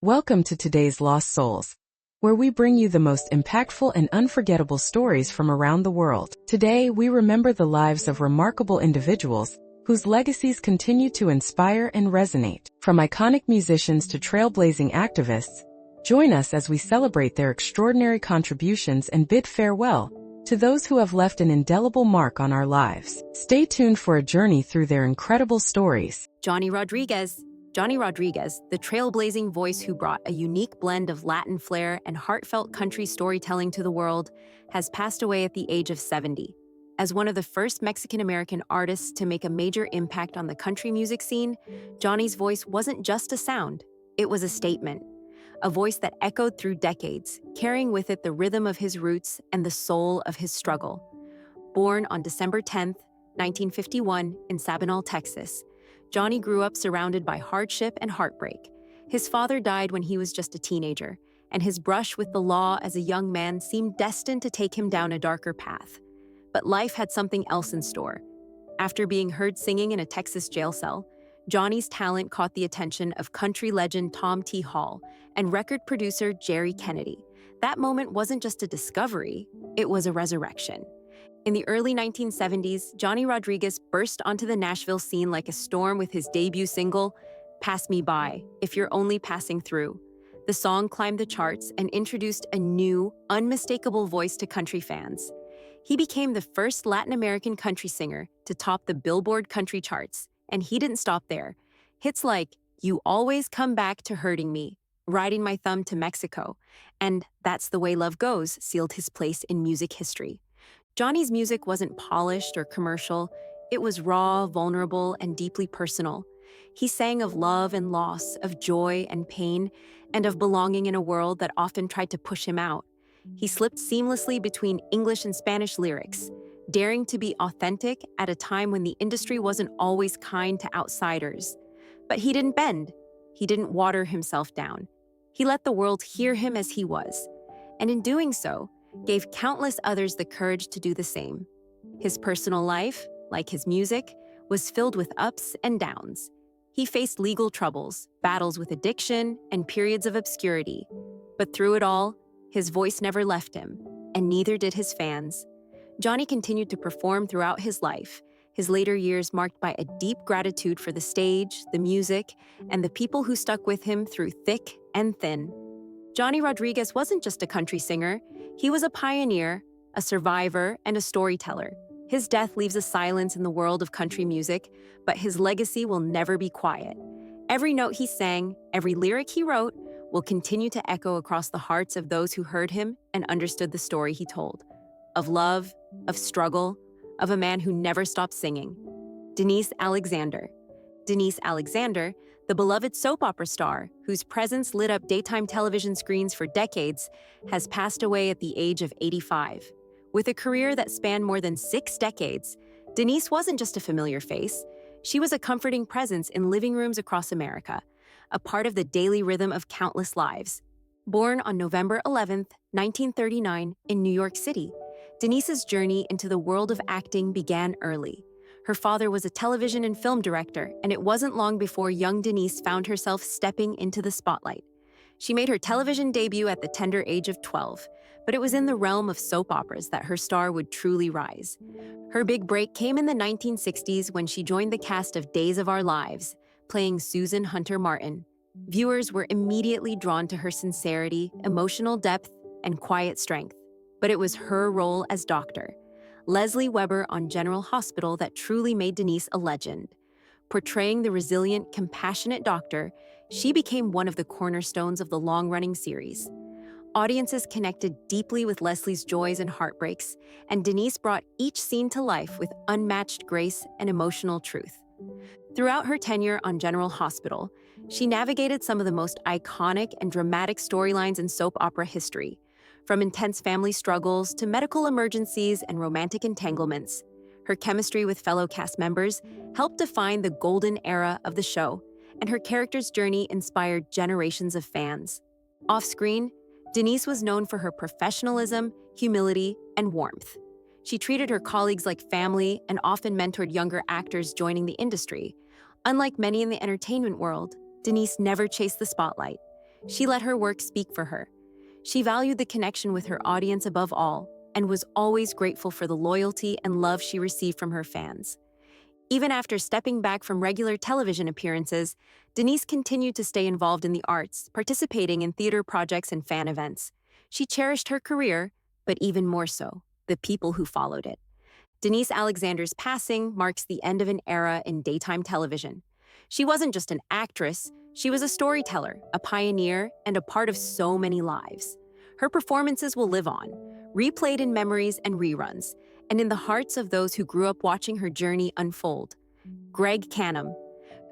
Welcome to today's Lost Souls, where we bring you the most impactful and unforgettable stories from around the world. Today, we remember the lives of remarkable individuals whose legacies continue to inspire and resonate. From iconic musicians to trailblazing activists, join us as we celebrate their extraordinary contributions and bid farewell to those who have left an indelible mark on our lives. Stay tuned for a journey through their incredible stories. Johnny Rodriguez, the trailblazing voice who brought a unique blend of Latin flair and heartfelt country storytelling to the world, has passed away at the age of 70. As one of the first Mexican-American artists to make a major impact on the country music scene, Johnny's voice wasn't just a sound, it was a statement. A voice that echoed through decades, carrying with it the rhythm of his roots and the soul of his struggle. Born on December 10, 1951, in Sabinal, Texas, Johnny grew up surrounded by hardship and heartbreak. His father died when he was just a teenager, and his brush with the law as a young man seemed destined to take him down a darker path. But life had something else in store. After being heard singing in a Texas jail cell, Johnny's talent caught the attention of country legend Tom T. Hall and record producer Jerry Kennedy. That moment wasn't just a discovery, it was a resurrection. In the early 1970s, Johnny Rodriguez burst onto the Nashville scene like a storm with his debut single, Pass Me By, If You're Only Passing Through. The song climbed the charts and introduced a new, unmistakable voice to country fans. He became the first Latin American country singer to top the Billboard country charts, and he didn't stop there. Hits like You Always Come Back to Hurting Me, Riding My Thumb to Mexico, and That's the Way Love Goes sealed his place in music history. Johnny's music wasn't polished or commercial. It was raw, vulnerable, and deeply personal. He sang of love and loss, of joy and pain, and of belonging in a world that often tried to push him out. He slipped seamlessly between English and Spanish lyrics, daring to be authentic at a time when the industry wasn't always kind to outsiders. But he didn't bend. He didn't water himself down. He let the world hear him as he was, and in doing so, gave countless others the courage to do the same. His personal life, like his music, was filled with ups and downs. He faced legal troubles, battles with addiction, and periods of obscurity. But through it all, his voice never left him, and neither did his fans. Johnny continued to perform throughout his life, his later years marked by a deep gratitude for the stage, the music, and the people who stuck with him through thick and thin. Johnny Rodriguez wasn't just a country singer. He was a pioneer, a survivor, and a storyteller. His death leaves a silence in the world of country music, but his legacy will never be quiet. Every note he sang, every lyric he wrote, will continue to echo across the hearts of those who heard him and understood the story he told. Of love, of struggle, of a man who never stopped singing. Denise Alexander. Denise Alexander, the beloved soap opera star, whose presence lit up daytime television screens for decades, has passed away at the age of 85. With a career that spanned more than 6 decades, Denise wasn't just a familiar face. She was a comforting presence in living rooms across America, a part of the daily rhythm of countless lives. Born on November 11, 1939, in New York City, Denise's journey into the world of acting began early. Her father was a television and film director, and it wasn't long before young Denise found herself stepping into the spotlight. She made her television debut at the tender age of 12, but it was in the realm of soap operas that her star would truly rise. Her big break came in the 1960s when she joined the cast of Days of Our Lives, playing Susan Hunter Martin. Viewers were immediately drawn to her sincerity, emotional depth, and quiet strength. But it was her role as Dr. Leslie Weber on General Hospital that truly made Denise a legend. Portraying the resilient, compassionate doctor, she became one of the cornerstones of the long-running series. Audiences connected deeply with Leslie's joys and heartbreaks, and Denise brought each scene to life with unmatched grace and emotional truth. Throughout her tenure on General Hospital, she navigated some of the most iconic and dramatic storylines in soap opera history, from intense family struggles to medical emergencies and romantic entanglements. Her chemistry with fellow cast members helped define the golden era of the show, and her character's journey inspired generations of fans. Off-screen, Denise was known for her professionalism, humility, and warmth. She treated her colleagues like family and often mentored younger actors joining the industry. Unlike many in the entertainment world, Denise never chased the spotlight. She let her work speak for her. She valued the connection with her audience above all, and was always grateful for the loyalty and love she received from her fans. Even after stepping back from regular television appearances, Denise continued to stay involved in the arts, participating in theater projects and fan events. She cherished her career, but even more so, the people who followed it. Denise Alexander's passing marks the end of an era in daytime television. She wasn't just an actress, she was a storyteller, a pioneer, and a part of so many lives. Her performances will live on, replayed in memories and reruns, and in the hearts of those who grew up watching her journey unfold. Cannom.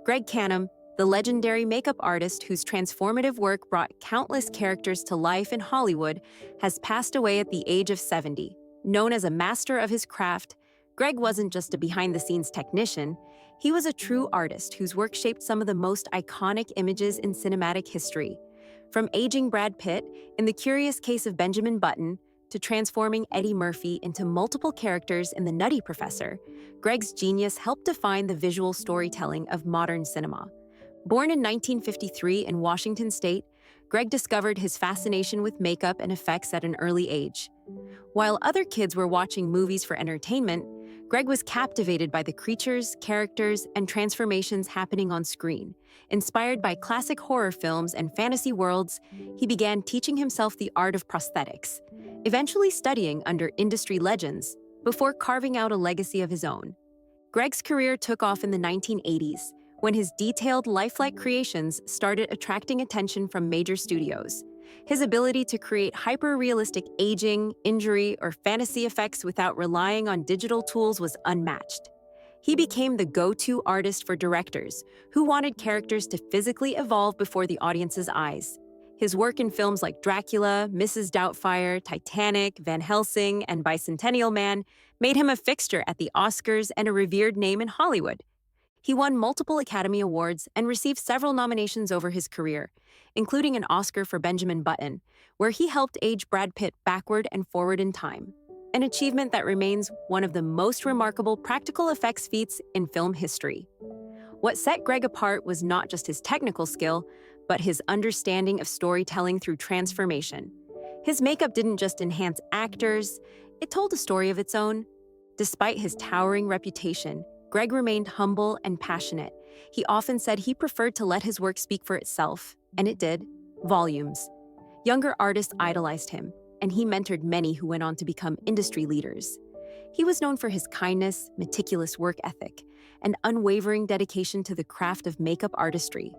Greg Cannom, the legendary makeup artist whose transformative work brought countless characters to life in Hollywood, has passed away at the age of 70. Known as a master of his craft, Greg wasn't just a behind-the-scenes technician, he was a true artist whose work shaped some of the most iconic images in cinematic history. From aging Brad Pitt in The Curious Case of Benjamin Button to transforming Eddie Murphy into multiple characters in The Nutty Professor, Greg's genius helped define the visual storytelling of modern cinema. Born in 1953 in Washington State, Greg discovered his fascination with makeup and effects at an early age. While other kids were watching movies for entertainment, Greg was captivated by the creatures, characters, and transformations happening on screen. Inspired by classic horror films and fantasy worlds, he began teaching himself the art of prosthetics, eventually studying under industry legends before carving out a legacy of his own. Greg's career took off in the 1980s, when his detailed, lifelike creations started attracting attention from major studios. His ability to create hyper-realistic aging, injury, or fantasy effects without relying on digital tools was unmatched. He became the go-to artist for directors who wanted characters to physically evolve before the audience's eyes. His work in films like Dracula, Mrs. Doubtfire, Titanic, Van Helsing, and Bicentennial Man made him a fixture at the Oscars and a revered name in Hollywood. He won multiple Academy Awards and received several nominations over his career, including an Oscar for Benjamin Button, where he helped age Brad Pitt backward and forward in time, an achievement that remains one of the most remarkable practical effects feats in film history. What set Greg apart was not just his technical skill, but his understanding of storytelling through transformation. His makeup didn't just enhance actors, it told a story of its own. Despite his towering reputation, Greg remained humble and passionate. He often said he preferred to let his work speak for itself, and it did, volumes. Younger artists idolized him, and he mentored many who went on to become industry leaders. He was known for his kindness, meticulous work ethic, and unwavering dedication to the craft of makeup artistry.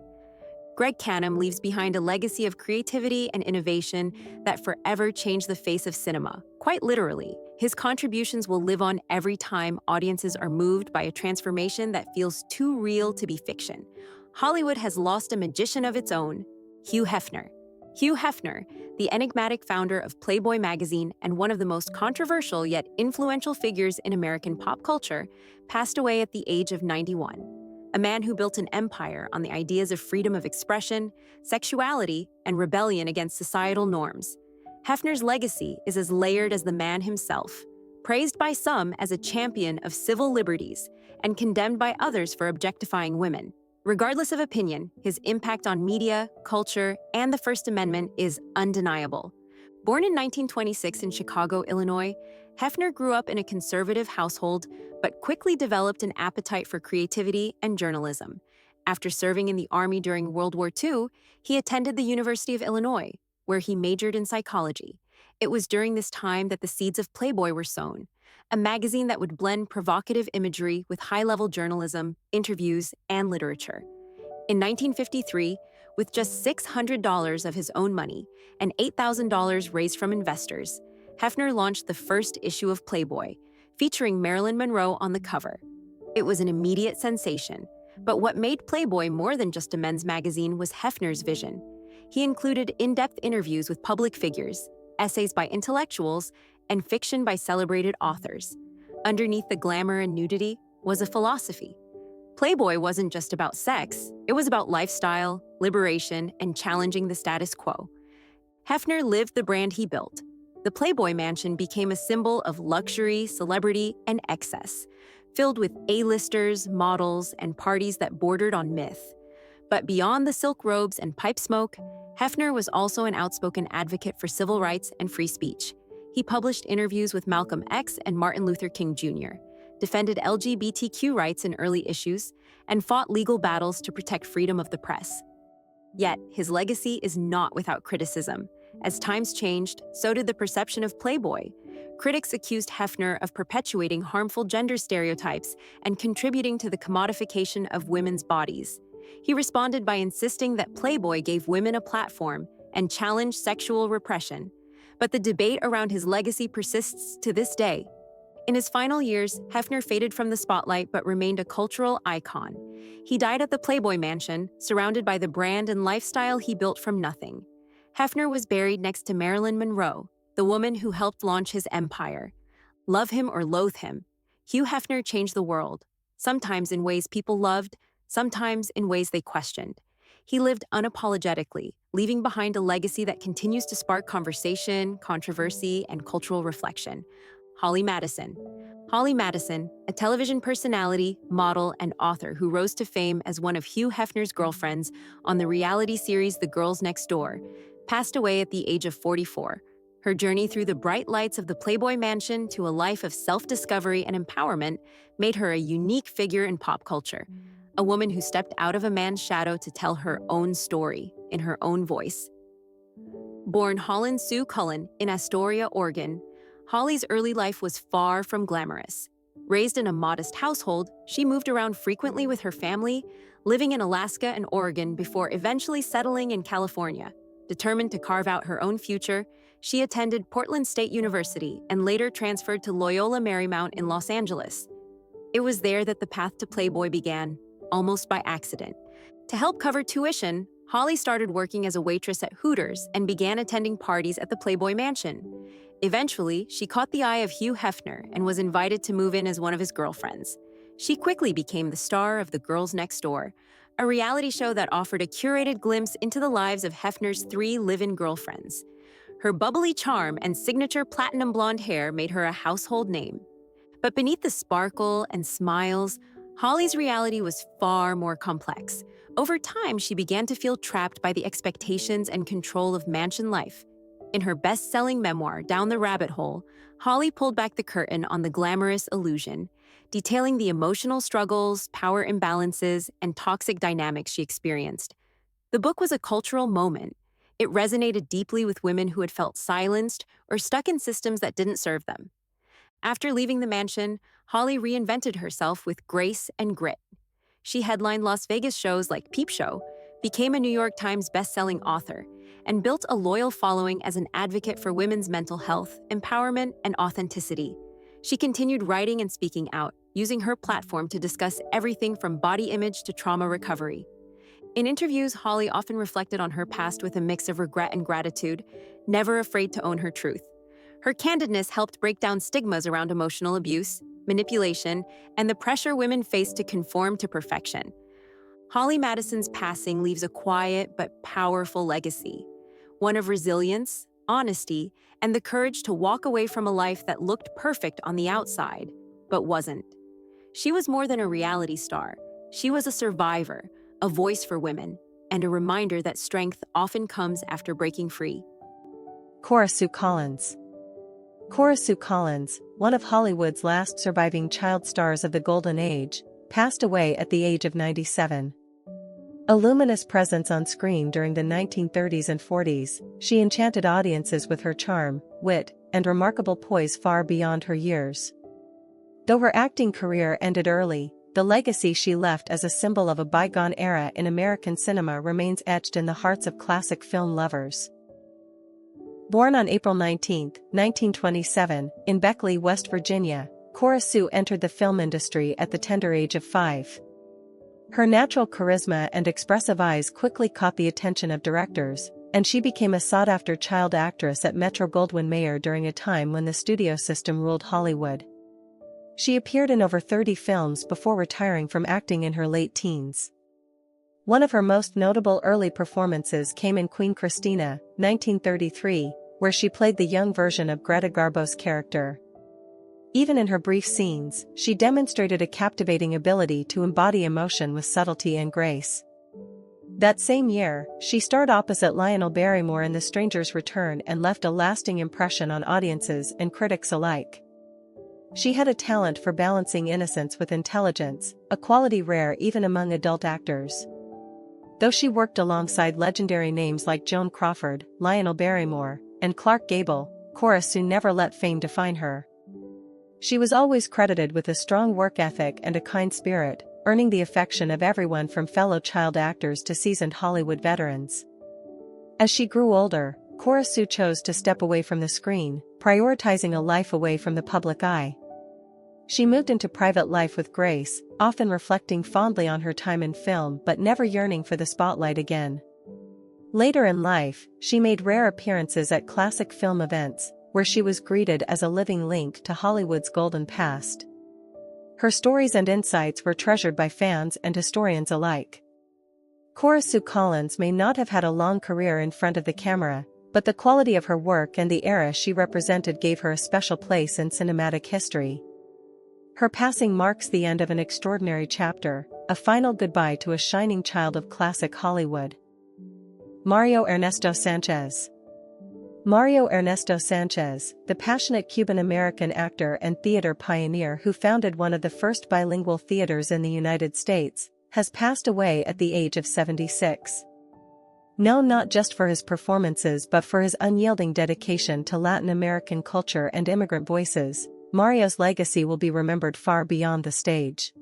Greg Cannom leaves behind a legacy of creativity and innovation that forever changed the face of cinema. Quite literally, his contributions will live on every time audiences are moved by a transformation that feels too real to be fiction. Hollywood has lost a magician of its own, Hugh Hefner. Hugh Hefner, the enigmatic founder of Playboy magazine and one of the most controversial yet influential figures in American pop culture, passed away at the age of 91. A man who built an empire on the ideas of freedom of expression, sexuality, and rebellion against societal norms. Hefner's legacy is as layered as the man himself, praised by some as a champion of civil liberties and condemned by others for objectifying women. Regardless of opinion, his impact on media, culture, and the First Amendment is undeniable. Born in 1926 in Chicago, Illinois, Hefner grew up in a conservative household, but quickly developed an appetite for creativity and journalism. After serving in the Army during World War II, he attended the University of Illinois, where he majored in psychology. It was during this time that the seeds of Playboy were sown, a magazine that would blend provocative imagery with high-level journalism, interviews, and literature. In 1953, with just $600 of his own money and $8,000 raised from investors, Hefner launched the first issue of Playboy, featuring Marilyn Monroe on the cover. It was an immediate sensation, but what made Playboy more than just a men's magazine was Hefner's vision. He included in-depth interviews with public figures, essays by intellectuals, and fiction by celebrated authors. Underneath the glamour and nudity was a philosophy. Playboy wasn't just about sex, it was about lifestyle, liberation, and challenging the status quo. Hefner lived the brand he built. The Playboy Mansion became a symbol of luxury, celebrity, and excess, filled with A-listers, models, and parties that bordered on myth. But beyond the silk robes and pipe smoke, Hefner was also an outspoken advocate for civil rights and free speech. He published interviews with Malcolm X and Martin Luther King Jr., defended LGBTQ rights in early issues, and fought legal battles to protect freedom of the press. Yet, his legacy is not without criticism. As times changed, so did the perception of Playboy. Critics accused Hefner of perpetuating harmful gender stereotypes and contributing to the commodification of women's bodies. He responded by insisting that Playboy gave women a platform and challenged sexual repression. But the debate around his legacy persists to this day. In his final years, Hefner faded from the spotlight but remained a cultural icon. He died at the Playboy Mansion, surrounded by the brand and lifestyle he built from nothing. Hefner was buried next to Marilyn Monroe, the woman who helped launch his empire. Love him or loathe him, Hugh Hefner changed the world, sometimes in ways people loved, sometimes in ways they questioned. He lived unapologetically, leaving behind a legacy that continues to spark conversation, controversy, and cultural reflection. Holly Madison. Holly Madison, a television personality, model, and author who rose to fame as one of Hugh Hefner's girlfriends on the reality series The Girls Next Door, passed away at the age of 44. Her journey through the bright lights of the Playboy Mansion to a life of self-discovery and empowerment made her a unique figure in pop culture. A woman who stepped out of a man's shadow to tell her own story in her own voice. Born Holland Sue Cullen in Astoria, Oregon, Holly's early life was far from glamorous. Raised in a modest household, she moved around frequently with her family, living in Alaska and Oregon before eventually settling in California. Determined to carve out her own future, she attended Portland State University and later transferred to Loyola Marymount in Los Angeles. It was there that the path to Playboy began, almost by accident. To help cover tuition, Holly started working as a waitress at Hooters and began attending parties at the Playboy Mansion. Eventually, she caught the eye of Hugh Hefner and was invited to move in as one of his girlfriends. She quickly became the star of The Girls Next Door, a reality show that offered a curated glimpse into the lives of Hefner's 3 live-in girlfriends. Her bubbly charm and signature platinum blonde hair made her a household name. But beneath the sparkle and smiles, Holly's reality was far more complex. Over time, she began to feel trapped by the expectations and control of mansion life. In her best-selling memoir, Down the Rabbit Hole, Holly pulled back the curtain on the glamorous illusion, detailing the emotional struggles, power imbalances, and toxic dynamics she experienced. The book was a cultural moment. It resonated deeply with women who had felt silenced or stuck in systems that didn't serve them. After leaving the mansion, Holly reinvented herself with grace and grit. She headlined Las Vegas shows like Peep Show, became a New York Times best-selling author, and built a loyal following as an advocate for women's mental health, empowerment, and authenticity. She continued writing and speaking out, using her platform to discuss everything from body image to trauma recovery. In interviews, Holly often reflected on her past with a mix of regret and gratitude, never afraid to own her truth. Her candidness helped break down stigmas around emotional abuse, manipulation, and the pressure women face to conform to perfection. Holly Madison's passing leaves a quiet but powerful legacy, one of resilience, honesty, and the courage to walk away from a life that looked perfect on the outside, but wasn't. She was more than a reality star. She was a survivor, a voice for women, and a reminder that strength often comes after breaking free. Cororus Collins. Cororus Collins, one of Hollywood's last surviving child stars of the Golden Age, passed away at the age of 97. A luminous presence on screen during the 1930s and 40s, she enchanted audiences with her charm, wit, and remarkable poise far beyond her years. Though her acting career ended early, the legacy she left as a symbol of a bygone era in American cinema remains etched in the hearts of classic film lovers. Born on April 19, 1927, in Beckley, West Virginia, Cororus entered the film industry at the tender age of 5. Her natural charisma and expressive eyes quickly caught the attention of directors, and she became a sought-after child actress at Metro-Goldwyn-Mayer during a time when the studio system ruled Hollywood. She appeared in over 30 films before retiring from acting in her late teens. One of her most notable early performances came in Queen Christina, 1933, where she played the young version of Greta Garbo's character. Even in her brief scenes, she demonstrated a captivating ability to embody emotion with subtlety and grace. That same year, she starred opposite Lionel Barrymore in The Stranger's Return and left a lasting impression on audiences and critics alike. She had a talent for balancing innocence with intelligence, a quality rare even among adult actors. Though she worked alongside legendary names like Joan Crawford, Lionel Barrymore, and Clark Gable, Cororus soon never let fame define her. She was always credited with a strong work ethic and a kind spirit, earning the affection of everyone from fellow child actors to seasoned Hollywood veterans. As she grew older, Cororus chose to step away from the screen, prioritizing a life away from the public eye. She moved into private life with grace, often reflecting fondly on her time in film but never yearning for the spotlight again. Later in life, she made rare appearances at classic film events, where she was greeted as a living link to Hollywood's golden past. Her stories and insights were treasured by fans and historians alike. Cororus Collins may not have had a long career in front of the camera, but the quality of her work and the era she represented gave her a special place in cinematic history. Her passing marks the end of an extraordinary chapter, a final goodbye to a shining child of classic Hollywood. Mario Ernesto Sanchez. Mario Ernesto Sanchez, the passionate Cuban-American actor and theater pioneer who founded one of the first bilingual theaters in the United States, has passed away at the age of 76. Known not just for his performances but for his unyielding dedication to Latin American culture and immigrant voices, Mario's legacy will be remembered far beyond the stage.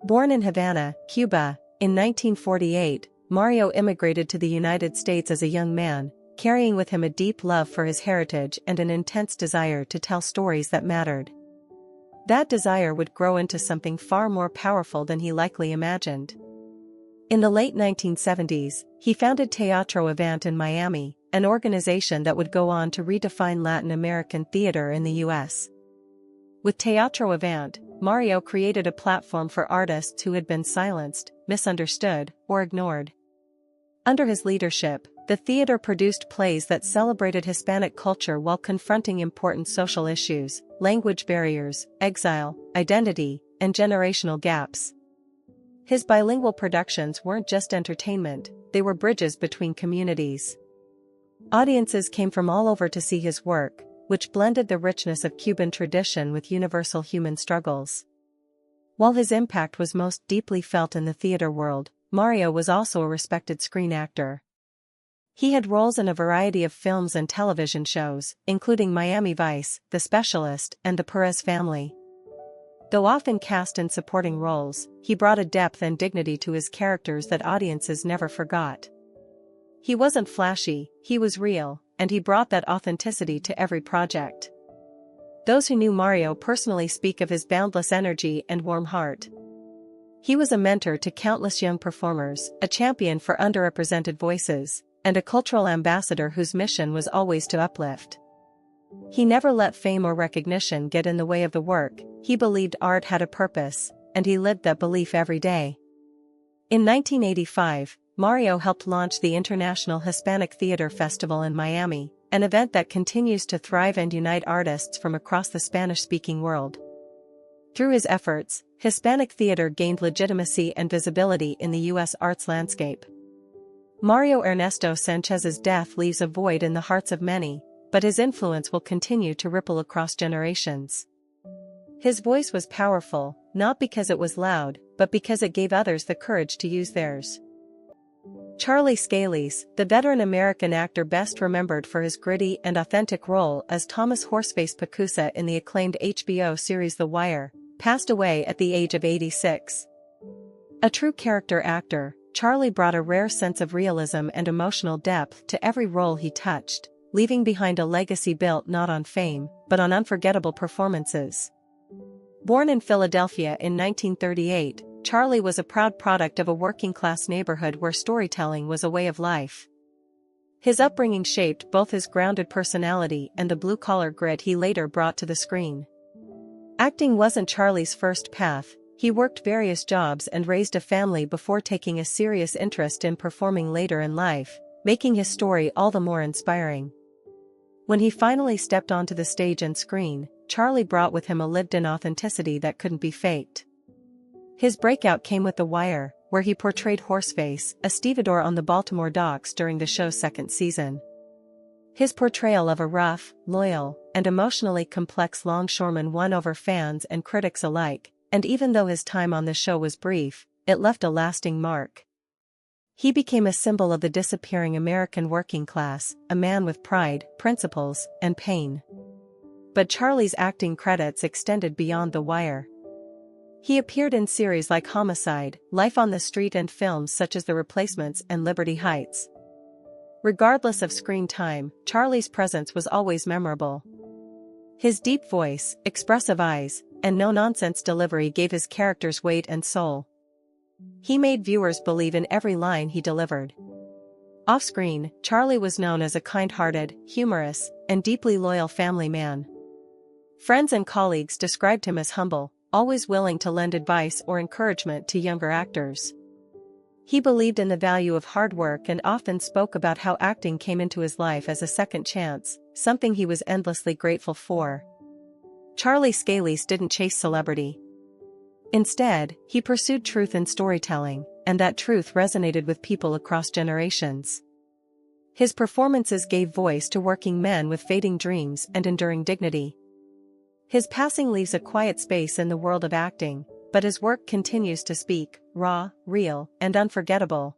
Born in Havana, Cuba, in 1948, Mario immigrated to the United States as a young man, carrying with him a deep love for his heritage and an intense desire to tell stories that mattered. That desire would grow into something far more powerful than he likely imagined. In the late 1970s, he founded Teatro Avant in Miami, an organization that would go on to redefine Latin American theater in the U.S. With Teatro Avant, Mario created a platform for artists who had been silenced, misunderstood, or ignored. Under his leadership, the theater produced plays that celebrated Hispanic culture while confronting important social issues, language barriers, exile, identity, and generational gaps. His bilingual productions weren't just entertainment, they were bridges between communities. Audiences came from all over to see his work, which blended the richness of Cuban tradition with universal human struggles. While his impact was most deeply felt in the theater world, Mario was also a respected screen actor. He had roles in a variety of films and television shows, including Miami Vice, The Specialist, and The Perez Family. Though often cast in supporting roles, he brought a depth and dignity to his characters that audiences never forgot. He wasn't flashy, he was real, and he brought that authenticity to every project. Those who knew Mario personally speak of his boundless energy and warm heart. He was a mentor to countless young performers, a champion for underrepresented voices, and a cultural ambassador whose mission was always to uplift. He never let fame or recognition get in the way of the work. He believed art had a purpose, and he lived that belief every day. In 1985, Mario helped launch the International Hispanic Theater Festival in Miami, an event that continues to thrive and unite artists from across the Spanish-speaking world. Through his efforts, Hispanic theater gained legitimacy and visibility in the U.S. arts landscape. Mario Ernesto Sanchez's death leaves a void in the hearts of many, but his influence will continue to ripple across generations. His voice was powerful, not because it was loud, but because it gave others the courage to use theirs. Charlie Scalise, the veteran American actor best remembered for his gritty and authentic role as Thomas Horseface Pacusa in the acclaimed HBO series The Wire, passed away at the age of 86. A true character actor, Charlie brought a rare sense of realism and emotional depth to every role he touched, leaving behind a legacy built not on fame, but on unforgettable performances. Born in Philadelphia in 1938, Charlie was a proud product of a working-class neighborhood where storytelling was a way of life. His upbringing shaped both his grounded personality and the blue-collar grit he later brought to the screen. Acting wasn't Charlie's first path. He worked various jobs and raised a family before taking a serious interest in performing later in life, making his story all the more inspiring. When he finally stepped onto the stage and screen, Charlie brought with him a lived-in authenticity that couldn't be faked. His breakout came with The Wire, where he portrayed Horseface, a stevedore on the Baltimore docks during the show's second season. His portrayal of a rough, loyal, and emotionally complex longshoreman won over fans and critics alike, and even though his time on the show was brief, it left a lasting mark. He became a symbol of the disappearing American working class, a man with pride, principles, and pain. But Charlie's acting credits extended beyond The Wire. He appeared in series like Homicide, Life on the Street, and films such as The Replacements and Liberty Heights. Regardless of screen time, Charlie's presence was always memorable. His deep voice, expressive eyes, and no-nonsense delivery gave his characters weight and soul. He made viewers believe in every line he delivered. Off-screen, Charlie was known as a kind-hearted, humorous, and deeply loyal family man. Friends and colleagues described him as humble, always willing to lend advice or encouragement to younger actors. He believed in the value of hard work and often spoke about how acting came into his life as a second chance, something he was endlessly grateful for. Charlie Scalise didn't chase celebrity. Instead, he pursued truth in storytelling, and that truth resonated with people across generations. His performances gave voice to working men with fading dreams and enduring dignity. His passing leaves a quiet space in the world of acting, but his work continues to speak, raw, real, and unforgettable.